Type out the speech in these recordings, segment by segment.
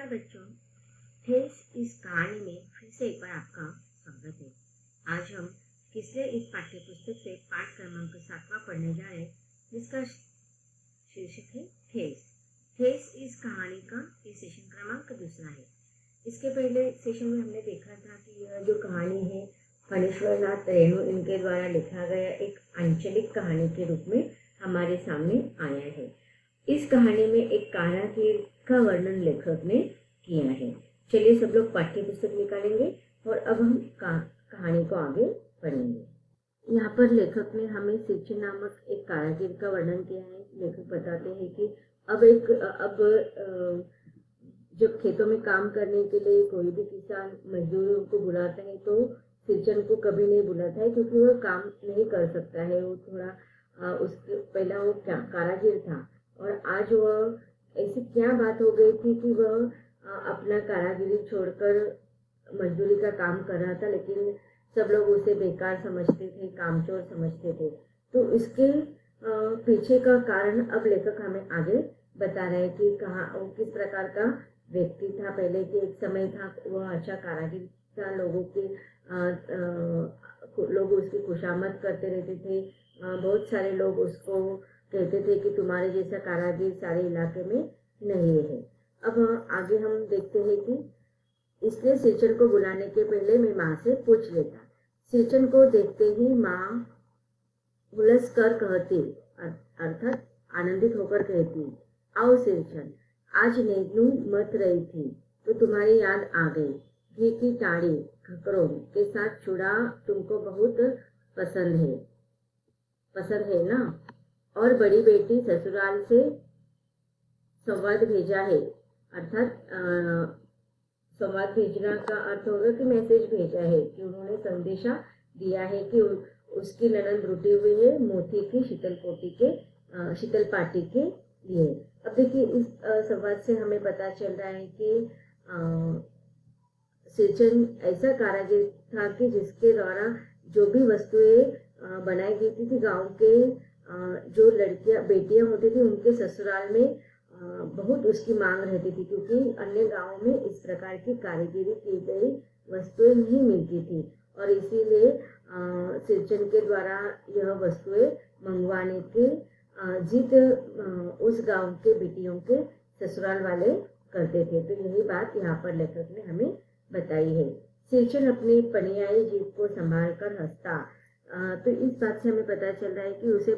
बच्चों, ठेस इस कहानी में फिर से एक बार आपका स्वागत है। आज हम किसले इस पाठ्य पुस्तक से पाठ क्रमांक 7वां पढ़ने जा रहे हैं, जिसका शीर्षक है ठेस। ठेस इस कहानी का ये सेशन क्रमांक 2 है। इसके पहले सेशन में हमने देखा था कि यह जो कहानी है फणीश्वर नाथ रेणु इनके द्वारा लिखा गया एक आंचलिक कहानी के रूप में हमारे सामने आया है। इस कहानी में एक कारागीर का वर्णन लेखक ने किया है। चलिए सब लोग पाठ्य पुस्तक निकालेंगे और अब हम कहानी को आगे पढ़ेंगे। यहाँ पर लेखक ने हमें सिरचन नामक एक कारागीर का वर्णन किया है। लेखक बताते हैं कि अब जब खेतों में काम करने के लिए कोई भी किसान मजदूरों को बुलाता है तो सिरचन को कभी नहीं बुलाता है, क्योंकि वह काम नहीं कर सकता है। वो थोड़ा उसके पहला वो कारागीर था और आज वह ऐसी क्या बात हो गई थी कि वह अपना कारागिरी छोड़कर मजदूरी का काम कर रहा था, लेकिन सब लोग उसे बेकार समझते थे, कामचोर समझते थे। तो इसके पीछे का कारण अब लेखक हमें आगे बता रहे हैं कि कहाँ वो किस प्रकार का व्यक्ति था। पहले के एक समय था वह अच्छा कारागिर था, लोग उसकी खुशामद करते रहते थे। बहुत सारे लोग उसको कहते थे कि तुम्हारे जैसा कारागिर सारे इलाके में नहीं है। अब आगे हम देखते हैं कि इसलिए सिरचन को बुलाने के पहले मैं माँ से पूछ लेता। सिरचन को देखते ही माँ हुलस कर कहती, अर्थात आनंदित होकर कहती, आओ सिरचन, आज नेनू मत रही थी तो तुम्हारी याद आ गई। घी की टाड़ी खकरों के साथ चूड़ा तुमको बहुत पसंद है ना। और बड़ी बेटी ससुराल से संवाद भेजा है, अर्थात संवाद भेजना का अर्थ होगा कि मैसेज भेजा है कि उन्होंने संदेशा दिया है कि उसकी ननद रुटी हुई है मोती की शीतल पाटी के लिए। अब देखिए इस संवाद से हमें पता चल रहा है कि सिरचन ऐसा कारागिर था कि जिसके द्वारा जो भी वस्तुएं बनाई गई थी गांव के जो बेटियां होती थी उनके ससुराल में बहुत उसकी मांग रहती थी, क्योंकि अन्य गांवों में इस प्रकार की कारीगरी की गई वस्तुएं नहीं मिलती थी और इसीलिए सिरचन के द्वारा यह वस्तुएं मंगवाने के जिद उस गांव के बेटियों के ससुराल वाले करते थे। तो यही बात यहाँ पर लेखक ने हमें बताई है। सिरचन अपनी पनियाई जीभ को संभाल कर हंसता। तो इस बात से हमें पता चल रहा है कि उसे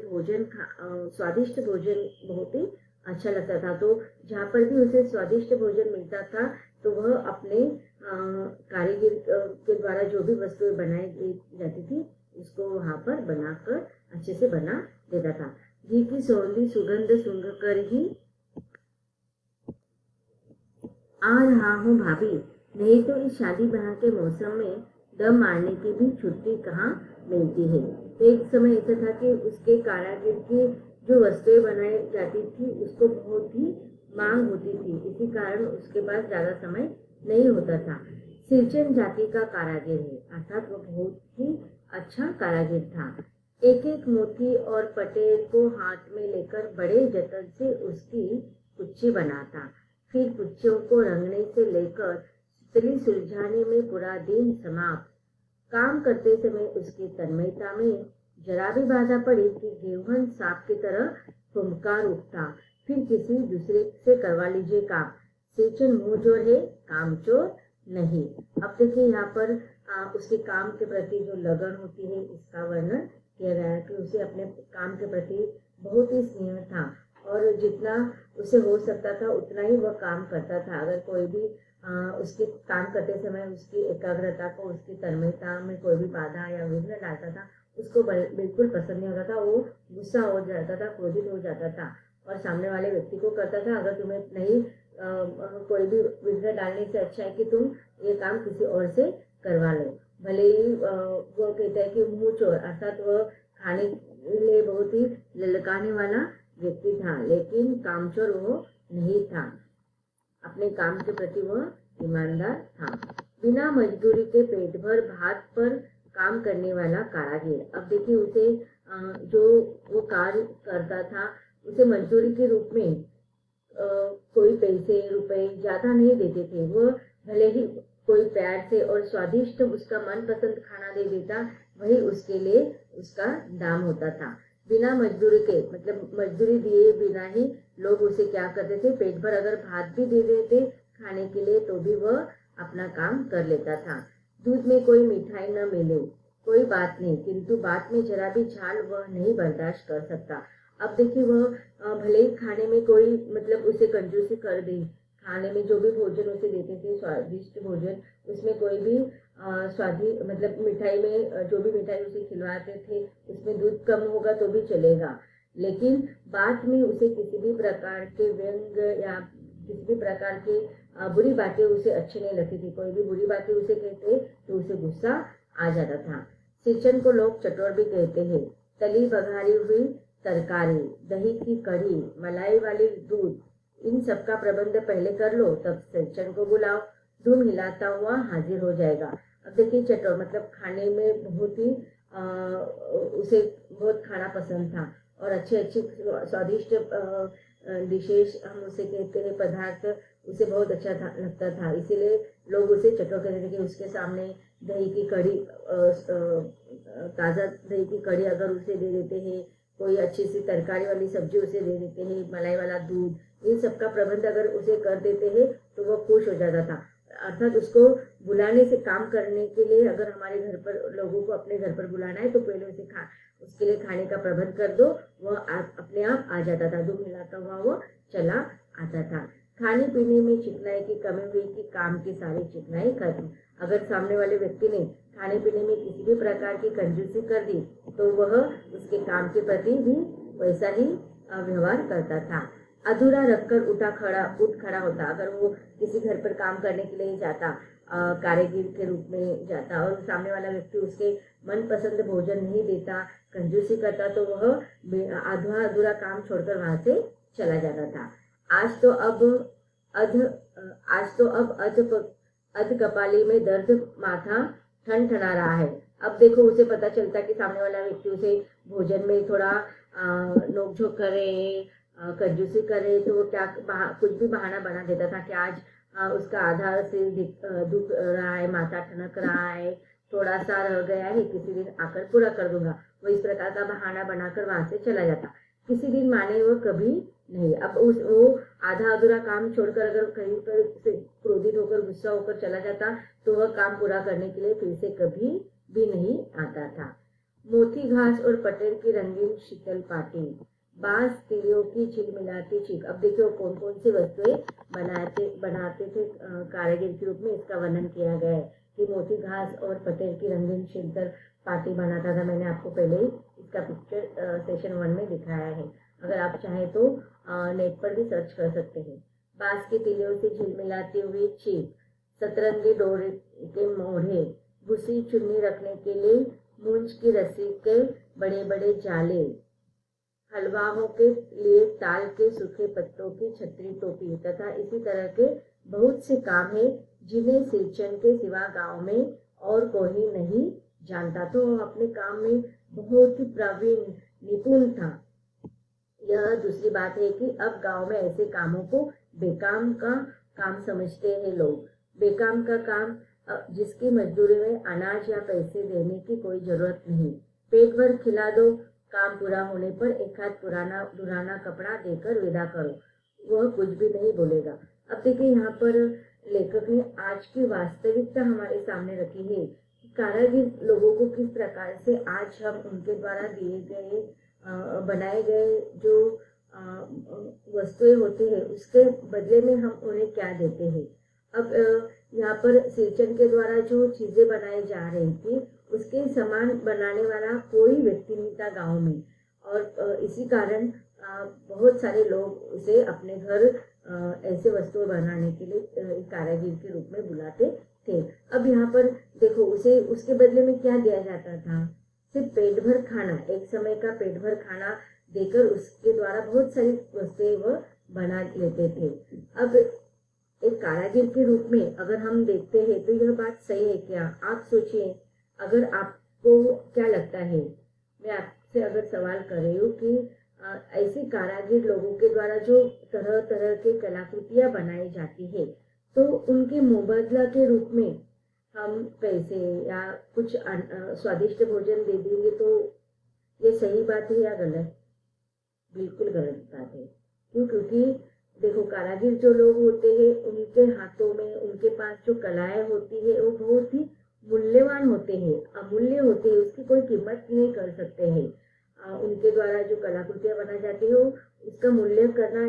स्वादिष्ट भोजन बहुत ही अच्छा लगता था। तो जहाँ पर भी उसे स्वादिष्ट भोजन मिलता था तो वह अपने कारीगर के द्वारा जो भी वस्तुएं बनाई जाती थी उसको वहाँ पर बनाकर अच्छे से बना देता था। घी की सौंधी सुगंध सूंघ कर ही आ रहा हूँ भाभी, नहीं तो इस शादी ब्याह के मौसम में दम मारने की भी छुट्टी कहाँ मिलती है। तो एक समय ऐसा था कि उसके कारागिर की जो वस्तुएं बनाई जाती थी उसको बहुत ही मांग होती थी, इसी कारण उसके पास ज्यादा समय नहीं होता था। सिरचन जाति का कारागिर है, अर्थात वह बहुत ही अच्छा कारागिर था। एक एक मोती और पटेल को हाथ में लेकर बड़े जतन से उसकी कुच्ची बनाता, फिर कुच्चियों को रंगने से लेकर सुतली सुलझाने में पूरा दिन समाप्त। काम करते समय उसकी तन्मयता में जरा भी बाधा पड़ी कि गेहूं सांप की तरह फुंकार उठता, फिर किसी दूसरे से करवा लीजिए काम। सिरचन मुंहजोर है, कामचोर नहीं। अब देखिए यहाँ पर उसके काम के प्रति जो लगन होती है इसका वर्णन किया गया है कि उसे अपने काम के प्रति बहुत ही स्नेह था और जितना उसे हो सकता था उतना ही वह काम करता था। अगर कोई भी उसके काम करते समय उसकी एकाग्रता को, उसकी तन्मयता में कोई भी बाधा या विघ्न डालता था, उसको बिल्कुल पसंद नहीं होता था। वो गुस्सा हो जाता था, क्रोधित हो जाता था और सामने वाले व्यक्ति को कहता था अगर तुम्हें नहीं कोई भी विघ्न डालने से अच्छा है कि तुम ये काम किसी और से करवा लो। भले ही वो कहता है कि मुंह चोर, अर्थात वह खाने के लिए बहुत ही ललकाने वाला व्यक्ति था, लेकिन कामचोर वो नहीं था। अपने काम के प्रति वह ईमानदार था। बिना मजदूरी के पेट भर भात पर काम करने वाला कारागिर। अब देखिए उसे जो वो कार्य करता था उसे मजदूरी के रूप में कोई पैसे रुपए ज्यादा नहीं देते थे। वह भले ही कोई प्यार से और स्वादिष्ट उसका मनपसंद खाना दे देता, वही उसके लिए उसका दाम होता था। बिना मजदूरी के, मतलब मजदूरी दिए बिना ही लोग उसे क्या करते थे, पेट भर अगर भात भी दे देते खाने के लिए तो भी वह अपना काम कर लेता था। दूध में कोई मिठाई न मिले कोई बात नहीं, किंतु बात में जरा भी झाल वह नहीं बर्दाश्त कर सकता। अब देखिए वह भले ही खाने में कोई मतलब उसे कंजूसी कर दे, खाने में जो भी भोजन उसे देते थे स्वादिष्ट भोजन, उसमें कोई भी स्वादिष्ट मतलब मिठाई में जो भी मिठाई उसे खिलवाते थे उसमें दूध कम होगा तो भी चलेगा, लेकिन बात में उसे किसी भी प्रकार के व्यंग या किसी भी प्रकार की बुरी बातें उसे अच्छी नहीं लगती थी। कोई भी बुरी बातें उसे कहते तो उसे गुस्सा आ जाता था। सिरचन को लोग चटोर भी कहते हैं। तली बघारी हुई तरकारी, दही की कढ़ी, मलाई वाली दूध, इन सब का प्रबंध पहले कर लो, तब सिरचन को बुलाओ, धूम हिलाता हुआ हाजिर हो जाएगा। अब देखिए चटोर मतलब खाने में बहुत ही उसे बहुत खाना पसंद था और अच्छे अच्छे स्वादिष्ट डिशेस हम उसे कहते हैं, पदार्थ उसे बहुत अच्छा लगता था, इसीलिए लोग उसे चटोर कहते थे। कि उसके सामने दही की कढ़ी, ताज़ा दही की कढ़ी अगर उसे दे देते हैं, कोई अच्छी सी तरकारी वाली सब्जी उसे दे देते हैं, मलाई वाला दूध, इन सब का प्रबंध अगर उसे कर देते हैं तो वह खुश हो जाता था। अर्थात उसको बुलाने से काम करने के लिए अगर हमारे घर पर लोगों को अपने घर पर बुलाना है तो पहले उसके लिए खाने का प्रबंध कर दो, वह अपने आप आ जाता था, दूध मिलाता हुआ वो चला आता था। खाने पीने में चिकनाई की कमी हुई कि काम की सारी चिकनाई खत्म। अगर सामने वाले व्यक्ति ने खाने पीने में किसी भी प्रकार की कंजूसी कर दी तो वह उसके काम के प्रति भी वैसा ही व्यवहार करता था। अधूरा रखकर उठ खड़ा होता। अगर वो किसी घर पर काम करने के लिए जाता, कारीगर के रूप में जाता और सामने वाला व्यक्ति उसके मनपसंद भोजन नहीं देता, कंजूसी करता, तो वह आधा अधूरा काम छोड़कर वहां से चला जाता था। आज तो अब अध कपाली में दर्द, माथा ठनठना रहा है। अब देखो उसे पता चलता कि सामने वाला व्यक्ति उसे भोजन में थोड़ा नोकझोंक करे, कंजूसी करे, तो वो क्या कुछ भी बहाना बना देता था कि आज उसका आधा सिर दुख रहा है, माथा ठनक रहा है, थोड़ा सा रह गया है, किसी दिन आकर पूरा कर दूंगा। वो इस प्रकार का बहाना बनाकर वहां से चला जाता। किसी दिन माने वो कभी नहीं। अब वो आधा अधूरा काम छोड़कर अगर कहीं पर से क्रोधित होकर गुस्सा होकर चला जाता तो वह काम पूरा करने के लिए फिर से कभी भी नहीं आता था। मोती घास और पटेल की रंगीन शीतल पाटी, बांस तिलियों की झिलमिलाती चीख। अब देखिए कौन कौन सी वस्तुएं बनाते थे कारीगर के रूप में, इसका वर्णन किया गया है कि मोती घास और पटेल की रंगीन शीतल पार्टी बनाता था। मैंने आपको पहले ही इसका पिक्चर सेशन 1 में दिखाया है, अगर आप चाहें तो नेट पर भी सर्च कर सकते हैं। बांस की तिलियों से झिलमिलाती हुई चीख, सतरंगी डोरे के मोढ़े, भूसी चुन्नी रखने के लिए मूंछ की रस्सी के बड़े बड़े जाले, हलवाओं के लिए ताल के सूखे पत्तों की छतरी टोपी तथा इसी तरह के बहुत से काम है जिन्हें सिरचन के सिवा गांव में और कोई नहीं जानता। तो वह अपने काम में बहुत ही प्रवीण निपुण था। यह दूसरी बात है कि अब गांव में ऐसे कामों को बेकाम का काम समझते हैं लोग। बेकाम का काम जिसकी मजदूरी में अनाज या पैसे देने की कोई जरूरत नहीं, पेट भर खिला दो, काम पूरा होने पर एक हाथ पुराना कपड़ा देकर विदा करो, वह कुछ भी नहीं बोलेगा। अब देखिए यहाँ पर लेखक ने आज की वास्तविकता हमारे सामने रखी है। कारागिर लोगों को किस प्रकार से आज हम उनके द्वारा दिए गए बनाए गए जो वस्तुएं होती है उसके बदले में हम उन्हें क्या देते हैं। अब यहाँ पर सिरचन के द्वारा जो चीजें बनाई जा रही थी उसके समान बनाने वाला कोई व्यक्ति नहीं था गांव में, और इसी कारण बहुत सारे लोग उसे अपने घर ऐसे वस्तुएं बनाने के लिए कारागिर के रूप में बुलाते थे। अब यहाँ पर देखो उसे उसके बदले में क्या दिया जाता था, सिर्फ पेट भर खाना, एक समय का पेट भर खाना देकर उसके द्वारा बहुत सारी वस्तुएं वह बना लेते थे। अब एक कारागिर के रूप में अगर हम देखते हैं तो यह बात सही है क्या? आप सोचिए, अगर आपको क्या लगता है, मैं आपसे अगर सवाल कर रही हूँ कि ऐसे कारागिर लोगों के द्वारा जो तरह तरह के कलाकृतियां बनाई जाती है, तो उनके मुबादला के रूप में हम पैसे या कुछ स्वादिष्ट भोजन दे देंगे, तो ये सही बात है या गलत? बिल्कुल गलत बात है। क्यों? क्योंकि देखो, कारागिर जो लोग होते हैं, उनके हाथों में, उनके पास जो कलाएं होती है, वो बहुत ही मूल्यवान होते हैं, अमूल्य होते हैं, उसकी कोई कीमत नहीं कर सकते हैं। उनके द्वारा जो कलाकृतियां बनाई जाती है, उसका मूल्य करना,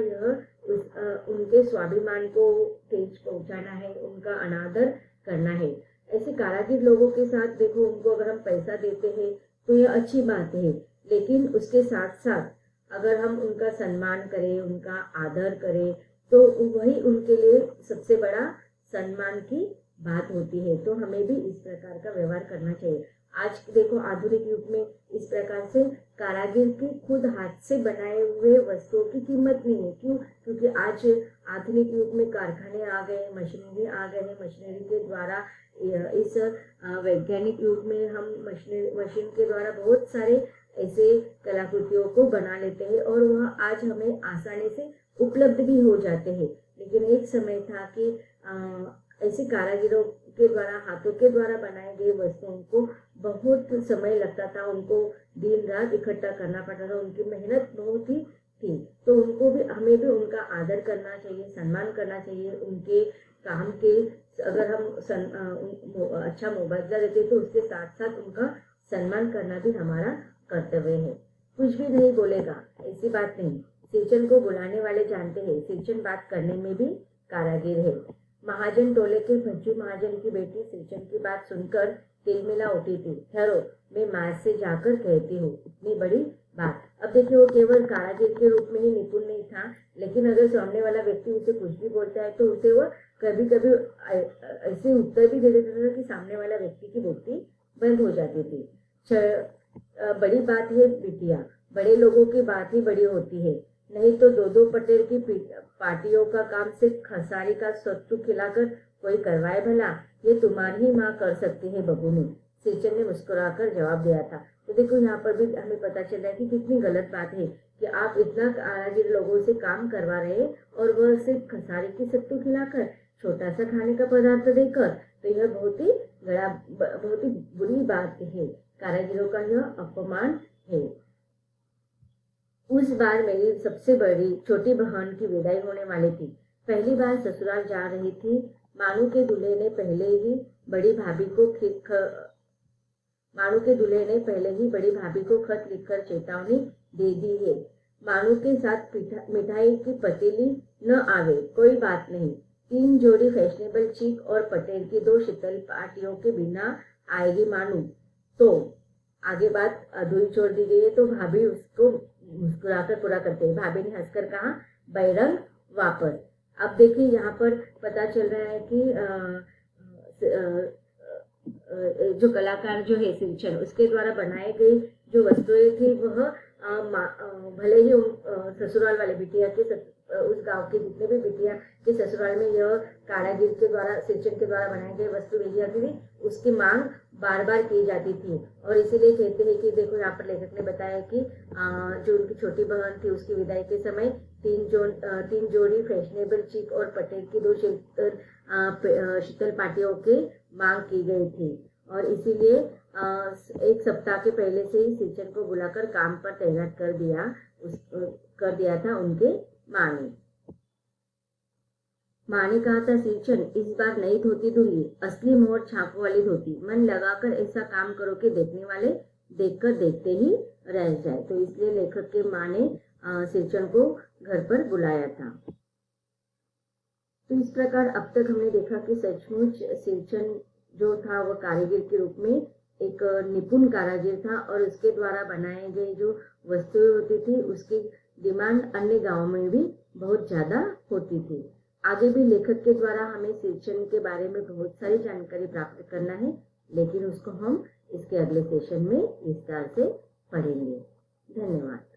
उनके स्वाभिमान को ठेस पहुंचाना है, उनका अनादर करना है। ऐसे कारागिर लोगों के साथ देखो, उनको अगर हम पैसा देते हैं तो यह अच्छी बात है, लेकिन उसके साथ साथ अगर हम उनका सम्मान करें, उनका आदर करें, तो वही उनके लिए सबसे बड़ा सम्मान की बात होती है। तो हमें भी इस प्रकार का व्यवहार करना चाहिए। आज देखो, आधुनिक युग में इस प्रकार से कारागिर के खुद हाथ से बनाए हुए वस्तुओं की कीमत नहीं है। क्यों? क्योंकि आज आधुनिक युग में कारखाने आ गए, मशीनरी आ गए हैं। मशीनरी के द्वारा, इस वैज्ञानिक युग में हम मशीन के द्वारा बहुत सारे ऐसे कलाकृतियों को बना लेते हैं और वह आज हमें आसानी से उपलब्ध भी हो जाते हैं। लेकिन एक समय था कि ऐसे कारागिरों के द्वारा, हाथों के द्वारा बनाए गए वस्तुओं को बहुत समय लगता था, उनको दिन रात इकट्ठा करना पड़ता था, उनकी मेहनत बहुत ही थी। तो उनको भी, हमें भी उनका आदर करना चाहिए, सम्मान करना चाहिए। उनके काम के अगर हम अच्छा मुबादला देते तो उसके साथ साथ उनका सम्मान करना भी हमारा कर्तव्य है। कुछ भी नहीं बोलेगा, ऐसी बात नहीं। सिरचन को बुलाने वाले जानते हैं, सिरचन बात करने में भी कारागिर है। महाजन टोले के भज्जू महाजन की बेटी सिरचन की बात सुनकर तिलमिला उठी थी। ठहरो, मैं माँ से जाकर कहती हूँ, इतनी बड़ी बात। अब देखिए, वो केवल कारागिर के रूप में ही निपुण नहीं था, लेकिन अगर सामने वाला व्यक्ति उसे कुछ भी बोलता है तो उसे वह कभी कभी ऐसे उत्तर भी दे देता था कि सामने वाला व्यक्ति की बोलती बंद हो जाती थी। बड़ी बात है बिटिया, बड़े लोगों की बात ही बड़ी होती है। नहीं तो दो पटेल की पार्टियों का काम सिर्फ खसारी का सत्तू खिलाकर कोई करवाए भला? ये तुम्हारी ही माँ कर सकती है बबूनी, सिरचन ने मुस्कुराकर जवाब दिया था। तो देखो, यहाँ पर भी हमें पता चल रहा है कि कितनी गलत बात है कि आप इतना कारागिर लोगों से काम करवा रहे और वह सिर्फ खसारी की सत्तू खिलाकर, छोटा सा खाने का पदार्थ देकर। तो यह बहुत ही बुरी बात है, कारागिरों का यह अपमान है। उस बार मेरी सबसे बड़ी छोटी बहन की विदाई होने वाली थी। पहली बार ससुराल जा रही थी। मानू के दूल्हे ने पहले ही बड़ी भाभी को खत लिखकर चेतावनी दे दी है। मानू के साथ मिठाई की पतीली न आवे, कोई बात नहीं। 3 जोड़ी फैशनेबल चीक और पटेल की 2 शीतल पार्टियों के बिना आएगी मानू। तो आगे बात अधूरी छोड़ दी गई है। तो भाभी उसको मुस्कुराकर पूरा करते हैं। भाभी ने हंसकर कहा, बैरंग वापस। अब देखिए, यहाँ पर पता चल रहा है कि जो कलाकार जो है सिरचन, उसके द्वारा बनाए गए जो वस्तुएं थी, वह भले ही ससुराल वाले बिटिया के उस गांव के जितने भी बिटिया के ससुराल में यह कारागिर के द्वारा, सिरचन के द्वारा बनाई गई वस्तु भेजी जाती थी, उसकी मांग बार बार की जाती थी। और इसीलिए कहते हैं कि देखो, यहाँ पर लेखक ने बताया कि जो उनकी छोटी बहन थी, उसकी विदाई के समय 3 जोड़ी फैशनेबल चीक और पटेल की 2 शीतल पार्टियों की मांग की गई थी। और इसीलिए 1 सप्ताह के पहले से ही सिरचन को बुलाकर काम पर तैनात कर दिया था उनके माँ ने। माँ ने कहा था, सिरचन इस बार नई धोती दूंगी, असली मोहर छापों वाली धोती। मन लगाकर ऐसा काम करो कि देखने वाले देखकर देखते ही रह जाए। तो इसलिए लेखक के माँ ने सिरचन को घर पर बुलाया था। तो इस प्रकार अब तक हमने देखा कि सचमुच सिरचन जो था वह कारीगर के रूप में एक निपुण कारागिर था और उसके द्वारा बनाए गए जो वस्तुएं होती थी उसकी डिमांड अन्य गांवों में भी बहुत ज्यादा होती थी। आगे भी लेखक के द्वारा हमें सिरचन के बारे में बहुत सारी जानकारी प्राप्त करना है, लेकिन उसको हम इसके अगले सेशन में विस्तार से पढ़ेंगे। धन्यवाद।